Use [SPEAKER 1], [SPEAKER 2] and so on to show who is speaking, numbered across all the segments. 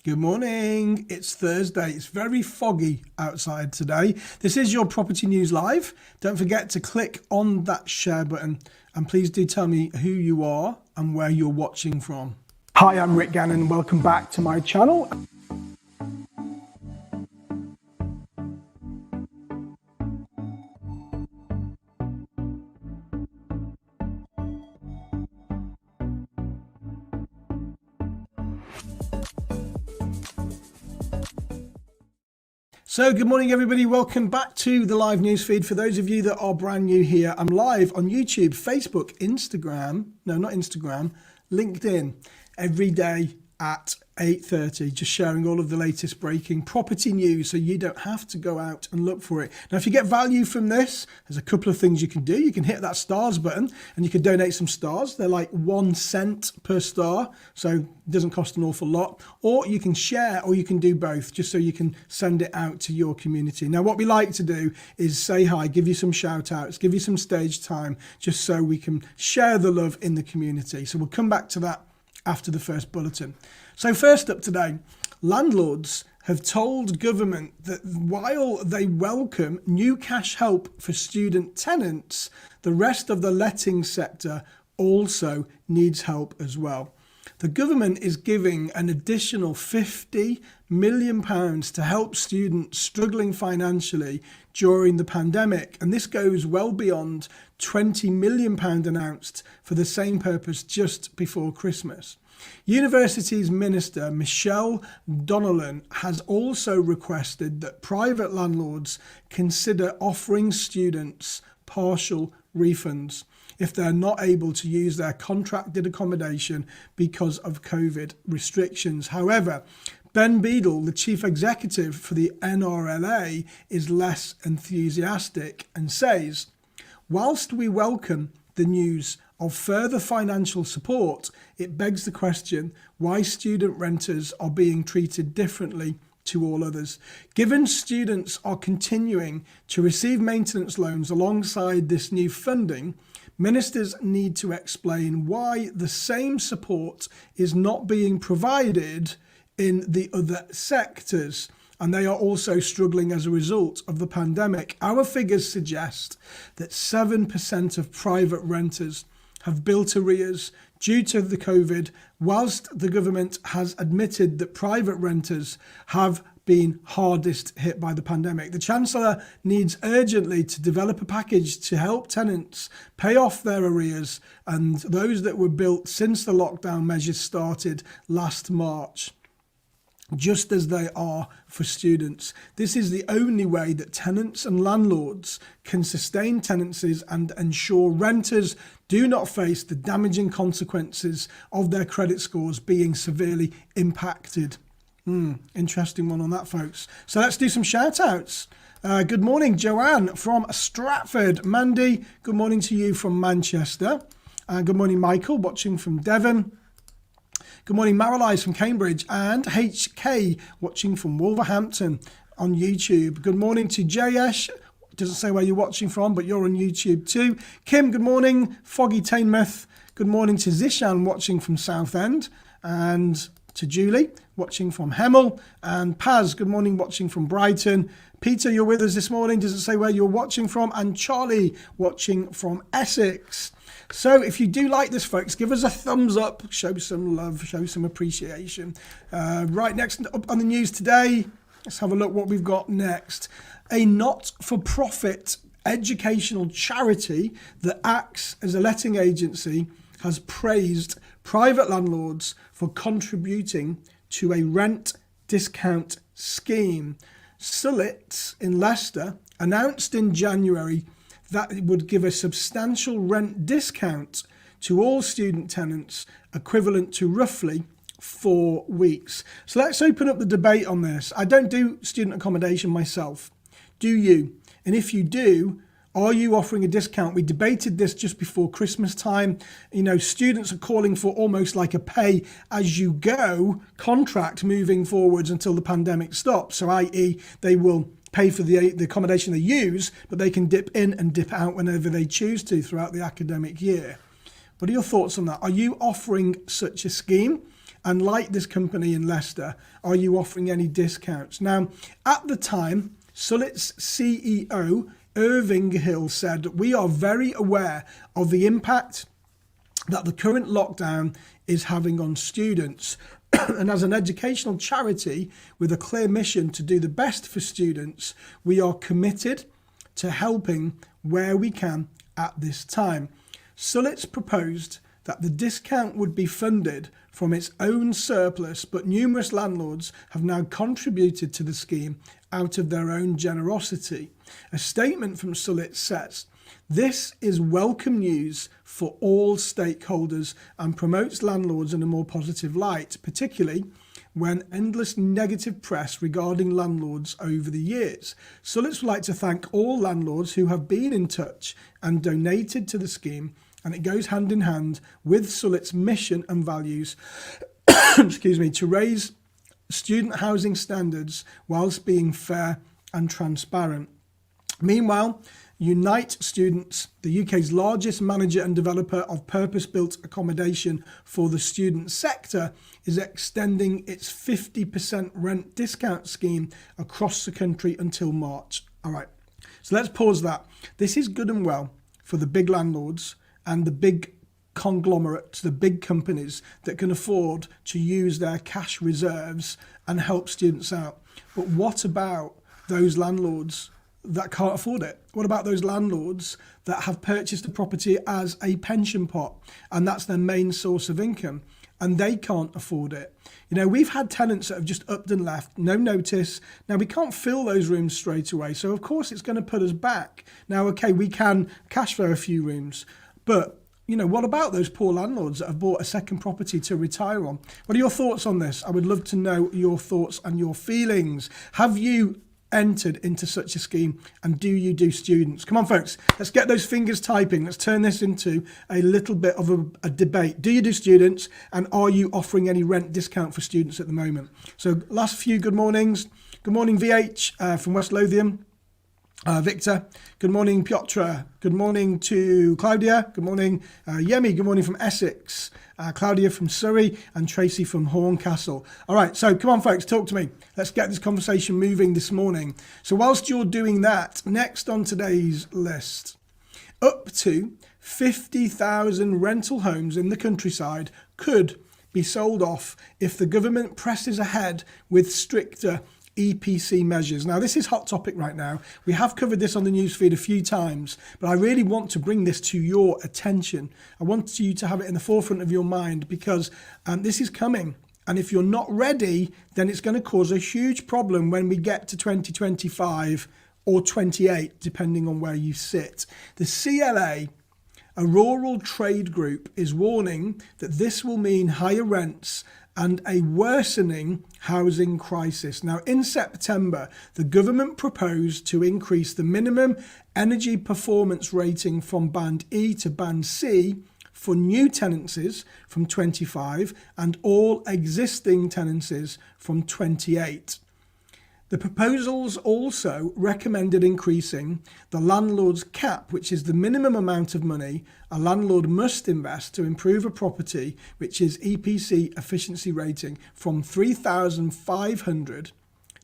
[SPEAKER 1] Good morning. It's Thursday. It's very foggy outside today. This is your Property News Live. Don't forget to click on that share button and please do tell me who you are and where you're watching from. Hi, I'm Rick Gannon. Welcome back to my channel. So good morning everybody, welcome back to the live news feed. For those of you that are brand new here, I'm live on YouTube, Facebook, LinkedIn every day at 8:30, just sharing all of the latest breaking property news so you don't have to go out and look for it. Now, if you get value from this, there's a couple of things you can do. You can hit that stars button and you can donate some stars. They're like 1 cent per star, so it doesn't cost an awful lot. Or you can share, or you can do both, just so you can send it out to your community. Now, what we like to do is say hi, give you some shout outs, give you some stage time, just so we can share the love in the community. So we'll come back to that after the first bulletin. So first up today, landlords have told government that while they welcome new cash help for student tenants, the rest of the letting sector also needs help as well. The government is giving an additional £50 million to help students struggling financially during the pandemic, and this goes well beyond £20 million announced for the same purpose just before Christmas. Universities Minister Michelle Donnellan has also requested that private landlords consider offering students partial refunds if they're not able to use their contracted accommodation because of COVID restrictions. However, Ben Beadle, the chief executive for the NRLA, is less enthusiastic and says, whilst we welcome the news of further financial support, it begs the question why student renters are being treated differently to all others. Given students are continuing to receive maintenance loans alongside this new funding, ministers need to explain why the same support is not being provided in the other sectors, and they are also struggling as a result of the pandemic. Our figures suggest that 7% of private renters have built arrears due to the COVID, whilst the government has admitted that private renters have been hardest hit by the pandemic. The Chancellor needs urgently to develop a package to help tenants pay off their arrears and those that were built since the lockdown measures started last March, just as they are for students. This is the only way that tenants and landlords can sustain tenancies and ensure renters do not face the damaging consequences of their credit scores being severely impacted. Interesting one on that, folks. So let's do some shout outs. Good morning, Joanne from Stratford. Mandy, good morning to you from Manchester. Good morning, Michael, watching from Devon. Good morning, Marilise from Cambridge, and HK watching from Wolverhampton on YouTube. Good morning to Jayesh. Doesn't say where you're watching from, but you're on YouTube too. Kim, good morning. Foggy Tainmouth. Good morning to Zishan watching from Southend, and to Julie watching from Hemel, and Paz, good morning, watching from Brighton. Peter, you're with us this morning. Doesn't say where you're watching from, and Charlie watching from Essex. So if you do like this, folks, give us a thumbs up, show some love, show some appreciation. Right, next up on the news today, let's have a look what we've got next. A not-for-profit educational charity that acts as a letting agency has praised private landlords for contributing to a rent discount scheme. Sullett in Leicester announced in January that it would give a substantial rent discount to all student tenants, equivalent to roughly 4 weeks. So let's open up the debate on this. I don't do student accommodation myself. Do you? And if you do, are you offering a discount? We debated this just before Christmas time. You know, students are calling for almost like a pay as you go contract moving forwards until the pandemic stops. So i.e. they will pay for the accommodation they use, but they can dip in and dip out whenever they choose to throughout the academic year. What are your thoughts on that? Are you offering such a scheme? And like this company in Leicester, are you offering any discounts? Now, at the time, Sullett's CEO, Irving Hill, said, we are very aware of the impact that the current lockdown is having on students. And as an educational charity with a clear mission to do the best for students, we are committed to helping where we can at this time. Sullett's proposed that the discount would be funded from its own surplus, but numerous landlords have now contributed to the scheme out of their own generosity. A statement from Sullett says, this is welcome news for all stakeholders and promotes landlords in a more positive light, particularly when endless negative press regarding landlords over the years. Sullett's would like to thank all landlords who have been in touch and donated to the scheme, and it goes hand in hand with Sullett's mission and values to raise student housing standards whilst being fair and transparent. Meanwhile, Unite Students, the UK's largest manager and developer of purpose-built accommodation for the student sector, is extending its 50% rent discount scheme across the country until March. All right, so let's pause that. This is good and well for the big landlords and the big conglomerates, the big companies that can afford to use their cash reserves and help students out. But what about those landlords that can't afford it? What about those landlords that have purchased a property as a pension pot and that's their main source of income and they can't afford it? You know, we've had tenants that have just upped and left, no notice. Now, we can't fill those rooms straight away, so of course it's going to put us back. Now, okay, we can cash flow a few rooms, but you know, what about those poor landlords that have bought a second property to retire on? What are your thoughts on this? I would love to know your thoughts and your feelings. Have you entered into such a scheme, and do you do students? Come on, folks, let's get those fingers typing. Let's turn this into a little bit of a debate. Do you do students, and are you offering any rent discount for students at the moment? So last few good mornings. Good morning, VH from West Lothian. Victor, good morning, Piotr, good morning to Claudia, good morning, Yemi, good morning from Essex, Claudia from Surrey, and Tracy from Horncastle. All right, so come on, folks, talk to me. Let's get this conversation moving this morning. So whilst you're doing that, next on today's list, up to 50,000 rental homes in the countryside could be sold off if the government presses ahead with stricter EPC measures. Now, this is hot topic right now. We have covered this on the newsfeed a few times, but I really want to bring this to your attention. I want you to have it in the forefront of your mind because this is coming. And if you're not ready, then it's going to cause a huge problem when we get to 2025 or 28, depending on where you sit. The CLA, a rural trade group, is warning that this will mean higher rents and a worsening housing crisis. Now, in September, the government proposed to increase the minimum energy performance rating from Band E to Band C for new tenancies from 25 and all existing tenancies from 28. The proposals also recommended increasing the landlord's cap, which is the minimum amount of money a landlord must invest to improve a property, which is EPC efficiency rating, from £3,500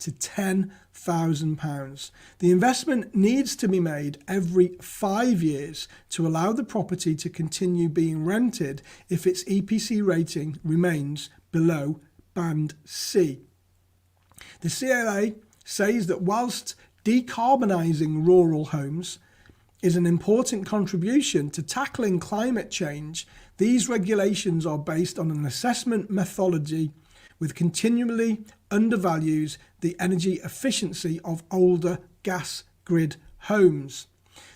[SPEAKER 1] to £10,000. The investment needs to be made every 5 years to allow the property to continue being rented if its EPC rating remains below Band C. The CLA says that whilst decarbonising rural homes is an important contribution to tackling climate change, these regulations are based on an assessment methodology which continually undervalues the energy efficiency of older gas grid homes.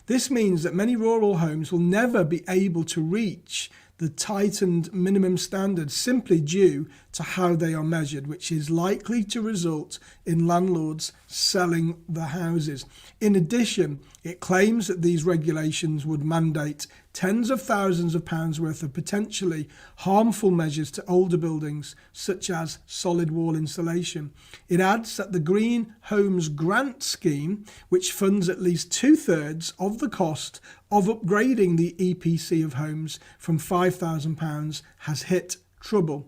[SPEAKER 1] This means that many rural homes will never be able to reach the tightened minimum standards simply due to how they are measured, which is likely to result in landlords selling the houses. In addition, it claims that these regulations would mandate tens of thousands of pounds worth of potentially harmful measures to older buildings, such as solid wall insulation. It adds that the Green Homes Grant Scheme, which funds at least 2/3 of the cost of upgrading the EPC of homes from £5,000, has hit trouble.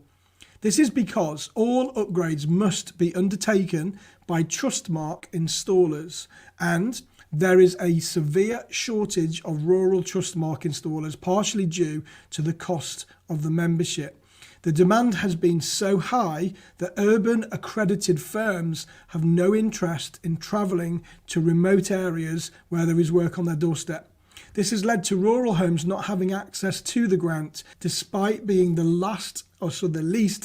[SPEAKER 1] This is because all upgrades must be undertaken by Trustmark installers, and there is a severe shortage of rural Trustmark installers, partially due to the cost of the membership. The demand has been so high that urban accredited firms have no interest in travelling to remote areas where there is work on their doorstep. This has led to rural homes not having access to the grant, despite being the least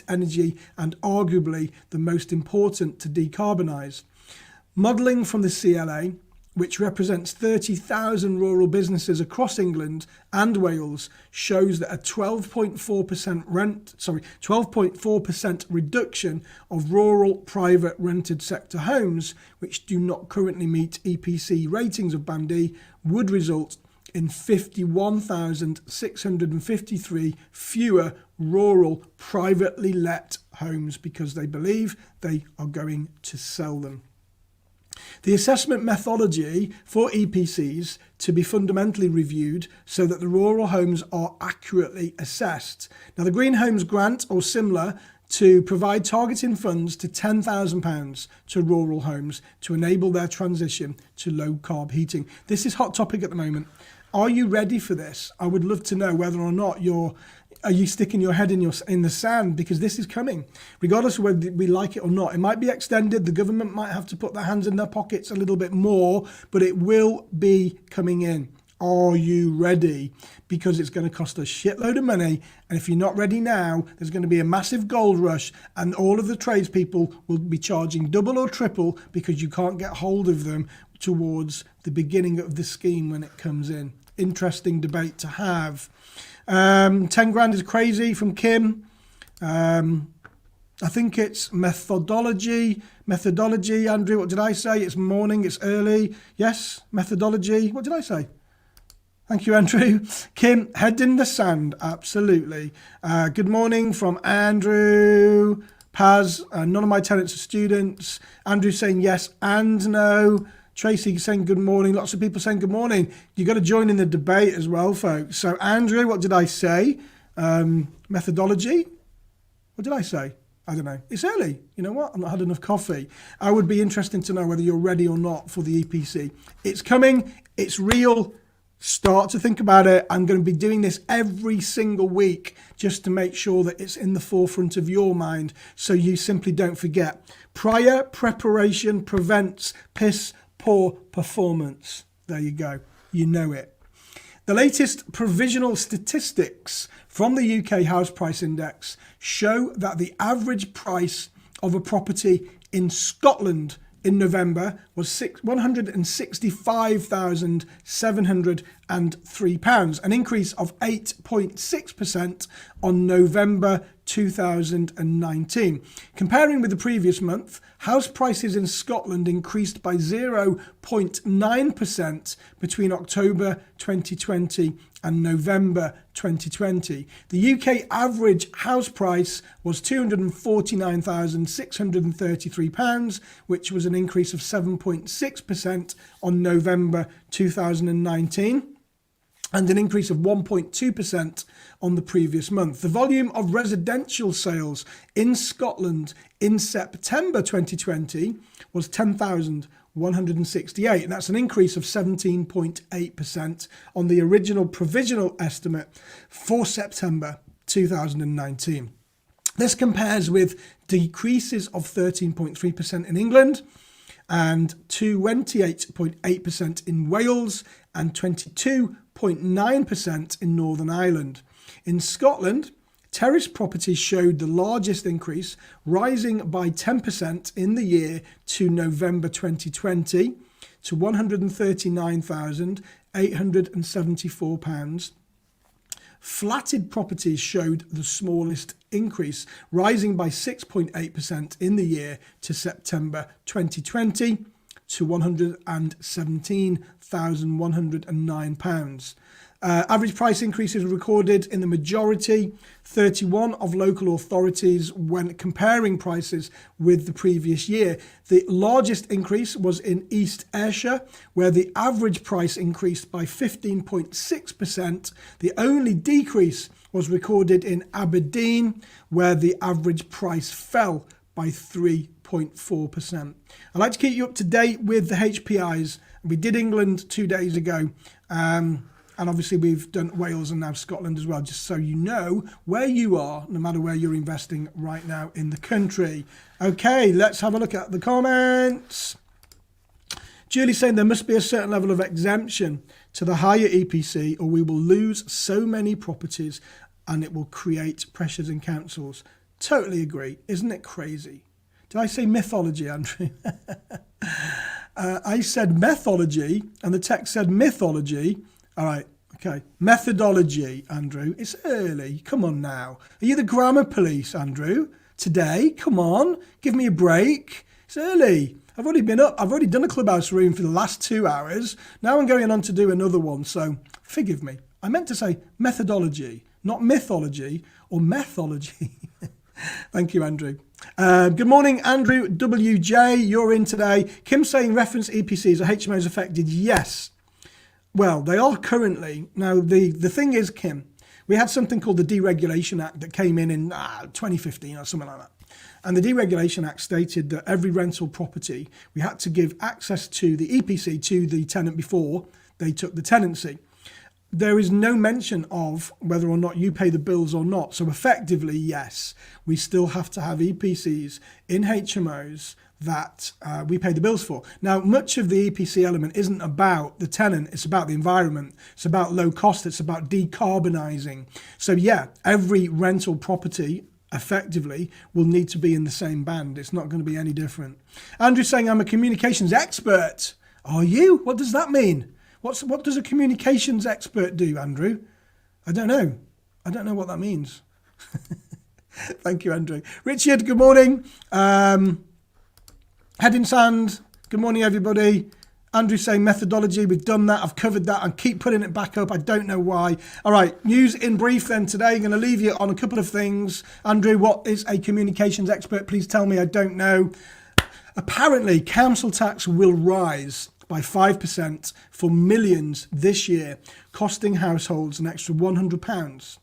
[SPEAKER 1] energy and arguably the most important to decarbonise. Modelling from the CLA, which represents 30,000 rural businesses across England and Wales, shows that a 12.4% reduction of rural private rented sector homes, which do not currently meet EPC ratings of Band E, would result in 51,653 fewer rural privately let homes because they believe they are going to sell them. The assessment methodology for EPCs to be fundamentally reviewed so that the rural homes are accurately assessed. Now, the Green Homes Grant or similar to provide targeting funds to £10,000 to rural homes to enable their transition to low carb heating. This is hot topic at the moment. Are you ready for this? I would love to know whether or not are you sticking your head in the sand, because this is coming, regardless of whether we like it or not. It might be extended. The government might have to put their hands in their pockets a little bit more, but it will be coming in. Are you ready? Because it's going to cost a shitload of money. And if you're not ready now, there's going to be a massive gold rush and all of the tradespeople will be charging double or triple because you can't get hold of them towards the beginning of the scheme when it comes in. Interesting debate to have. 10 grand is crazy from Kim. I think it's methodology. Andrew, what did I say? It's morning, it's early. Yes, methodology. What did I say? Thank you, Andrew. Kim, head in the sand. Absolutely. Good morning from Andrew. Paz, none of my tenants are students. Andrew saying yes and no. Tracy saying good morning. Lots of people saying good morning. You got to join in the debate as well, folks. So, Andrew, what did I say? Methodology. What did I say? I don't know. It's early. You know what? I've not had enough coffee. I would be interested to know whether you're ready or not for the EPC. It's coming. It's real. Start to think about it. I'm going to be doing this every single week just to make sure that it's in the forefront of your mind so you simply don't forget. Prior preparation prevents piss poor performance. There you go. You know it. The latest provisional statistics from the UK House Price Index show that the average price of a property in Scotland in November was £165,703, an increase of 8.6% on November 2019. Comparing with the previous month, house prices in Scotland increased by 0.9% between October 2020 and November 2020. The UK average house price was £249,633, which was an increase of 7.6% on November 2019. and an increase of 1.2% on the previous month. The volume of residential sales in Scotland in September 2020 was 10,168, and that's an increase of 17.8% on the original provisional estimate for September 2019. This compares with decreases of 13.3% in England and 28.8% in Wales and 22.9% in Northern Ireland. In Scotland, terrace properties showed the largest increase, rising by 10% in the year to November 2020 to £139,874. Flatted properties showed the smallest increase, rising by 6.8% in the year to September 2020 to £117,109. Average price increases were recorded in the majority, 31 of local authorities when comparing prices with the previous year. The largest increase was in East Ayrshire, where the average price increased by 15.6%. The only decrease was recorded in Aberdeen, where the average price fell by 3.4%. I'd like to keep you up to date with the HPIs. We did England 2 days ago, and obviously we've done Wales and now Scotland as well, just so you know where you are, no matter where you're investing right now in the country. Okay, let's have a look at the comments. Julie saying there must be a certain level of exemption to the higher EPC or we will lose so many properties and it will create pressures in councils. Totally agree. Isn't it crazy? Did I say mythology, Andrew? I said methodology and the text said mythology. All right. Okay. Methodology, Andrew. It's early. Come on now. Are you the grammar police, Andrew? Today? Come on. Give me a break. It's early. I've already been up. I've already done a clubhouse room for the last 2 hours. Now I'm going on to do another one. So forgive me. I meant to say methodology, not mythology or methology. Thank you, Andrew. Good morning, Andrew WJ. You're in today. Kim saying reference EPCs are HMOs affected. Yes. Well, they are currently. Now, the thing is, Kim, we had something called the Deregulation Act that came in 2015 or something like that. And the Deregulation Act stated that every rental property, we had to give access to the EPC to the tenant before they took the tenancy. There is no mention of whether or not you pay the bills or not. So effectively, yes, we still have to have EPCs in HMOs that we pay the bills for. Now, much of the EPC element isn't about the tenant, it's about the environment, it's about low cost, it's about decarbonising. So yeah, every rental property effectively will need to be in the same band. It's not going to be any different. Andrew saying I'm a communications expert. Are you? What does that mean? What does a communications expert do, Andrew? I don't know. I don't know what that means. Thank you, Andrew. Richard, good morning. Head in sand. Good morning, everybody. Andrew saying methodology. We've done that. I've covered that and keep putting it back up. I don't know why. All right. News in brief then today. I'm going to leave you on a couple of things. Andrew, what is a communications expert? Please tell me. I don't know. Apparently, council tax will rise by 5% for millions this year, costing households an extra £100.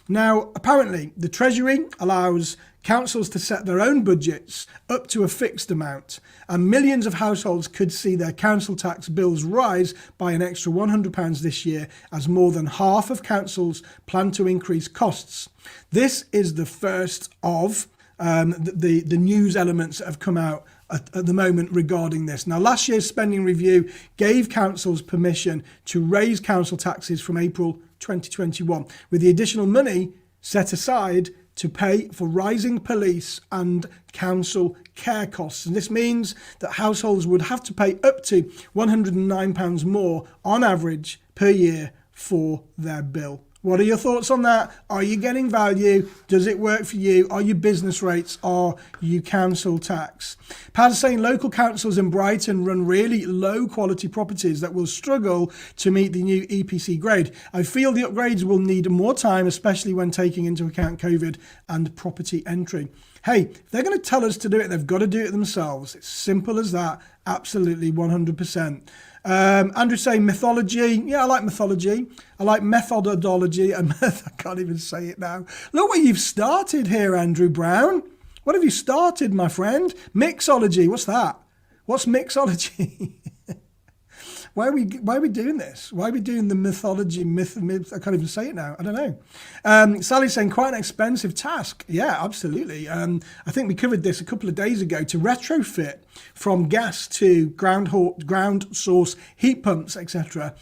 [SPEAKER 1] Now, apparently, the Treasury allows councils to set their own budgets up to a fixed amount, and millions of households could see their council tax bills rise by an extra £100 this year, as more than half of councils plan to increase costs. This is the first of the news elements that have come out at the moment regarding this. Now, last year's spending review gave councils permission to raise council taxes from April 2021, with the additional money set aside to pay for rising police and council care costs. And this means that households would have to pay up to £109 more on average per year for their bill. What are your thoughts on that? Are you getting value? Does it work for you? Are you business rates? Are you council tax? Pat is saying local councils in Brighton run really low quality properties that will struggle to meet the new EPC grade. I feel the upgrades will need more time, especially when taking into account COVID and property entry. Hey, if they're going to tell us to do it, they've got to do it themselves. It's simple as that. Absolutely 100%. Andrew saying mythology. Yeah, I like mythology. I like methodology. I can't even say it now. Look what you've started here, Andrew Brown. What have you started, my friend? Mixology. What's that? What's mixology? Why are we doing this? Why are we doing the mythology, myth? I can't even say it now. I don't know. Sally's saying quite an expensive task. Yeah, absolutely. I think we covered this a couple of days ago to retrofit from gas to ground source heat pumps, etc.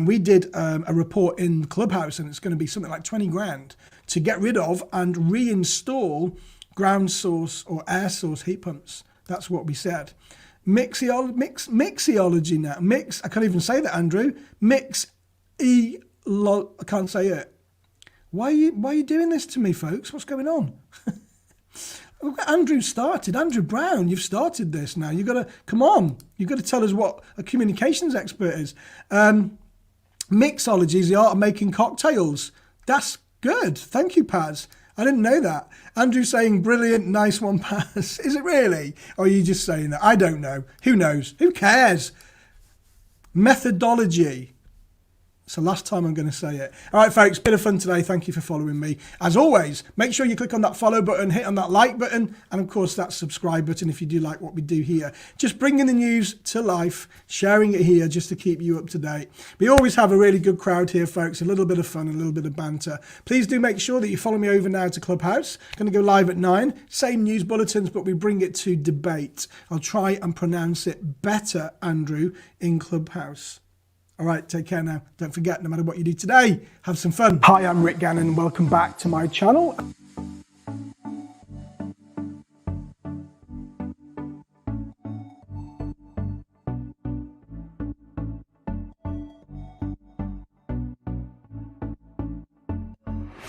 [SPEAKER 1] We did a report in Clubhouse, and it's going to be something like 20 grand to get rid of and reinstall ground source or air source heat pumps. That's what we said. Mixology now. I can't even say that, Andrew. I can't say it. Why are you doing this to me, folks? What's going on? Andrew Brown, you've started this now. You've got to, come on. You've got to tell us what a communications expert is. Mixology is the art of making cocktails. That's good. Thank you, Paz. I didn't know that. Andrew saying, brilliant, nice one, Paz. Is it really? Or are you just saying that? I don't know. Who knows? Who cares? Methodology. It's the last time I'm going to say it. All right, folks, bit of fun today. Thank you for following me. As always, make sure you click on that follow button, hit on that like button, and of course that subscribe button if you do like what we do here. Just bringing the news to life, sharing it here just to keep you up to date. We always have a really good crowd here, folks, a little bit of fun, a little bit of banter. Please do make sure that you follow me over now to Clubhouse. Going to go live at 9. Same news bulletins, but we bring it to debate. I'll try and pronounce it better, Andrew, in Clubhouse. All right, take care now. Don't forget, no matter what you do today, have some fun. Hi, I'm Rick Gannon. Welcome back to my channel.